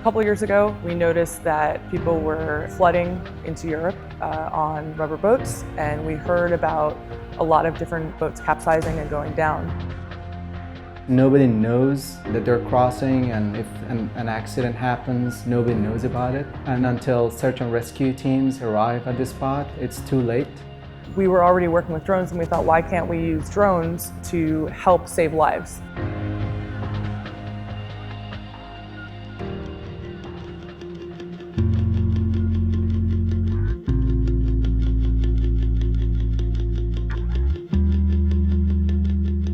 couple years ago, we noticed that people were flooding into Europe on rubber boats, and we heard about a lot of different boats capsizing and going down. Nobody knows that they're crossing, and if an accident happens, nobody knows about it. And until search and rescue teams arrive at the spot, it's too late. We were already working with drones, and we thought, why can't we use drones to help save lives?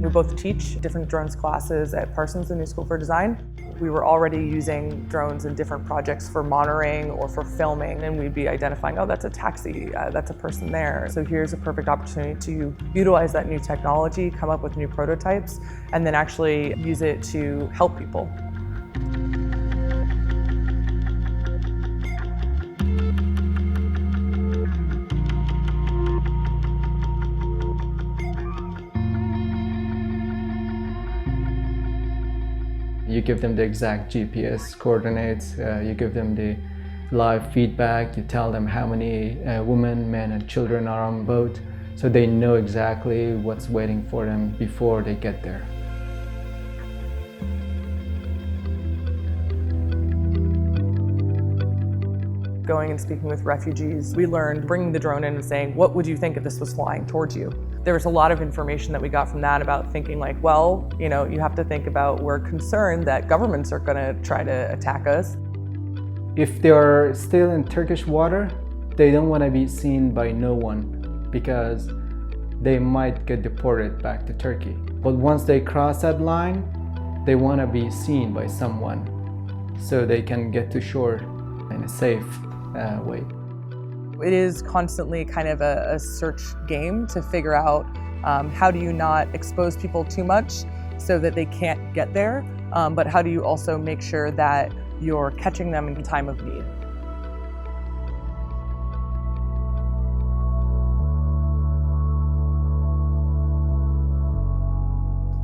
We both teach different drones classes at Parsons, the New School for Design. We were already using drones in different projects for monitoring or for filming, and we'd be identifying, oh, that's a taxi, that's a person there. So here's a perfect opportunity to utilize that new technology, come up with new prototypes, and then actually use it to help people. You give them the exact GPS coordinates, you give them the live feedback, you tell them how many women, men, and children are on boat, so they know exactly what's waiting for them before they get there. Going and speaking with refugees, we learned bringing the drone in and saying, what would you think if this was flying towards you? There was a lot of information that we got from that about thinking like, well, you have to think about, we're concerned that governments are going to try to attack us. If they're still in Turkish water, they don't want to be seen by no one because they might get deported back to Turkey. But once they cross that line, they want to be seen by someone so they can get to shore in a safe way. It is constantly kind of a search game to figure out how do you not expose people too much so that they can't get there, but how do you also make sure that you're catching them in time of need.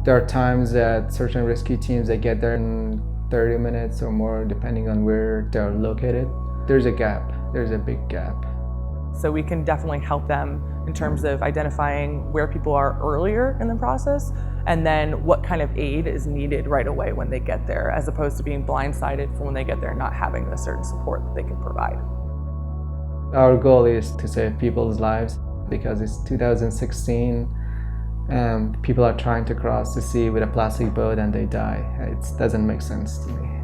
There are times that search and rescue teams, they get there in 30 minutes or more, depending on where they're located. There's a gap, there's a big gap. So we can definitely help them in terms of identifying where people are earlier in the process, and then what kind of aid is needed right away when they get there, as opposed to being blindsided for when they get there and not having the certain support that they can provide. Our goal is to save people's lives because it's 2016 and people are trying to cross the sea with a plastic boat and they die. It doesn't make sense to me.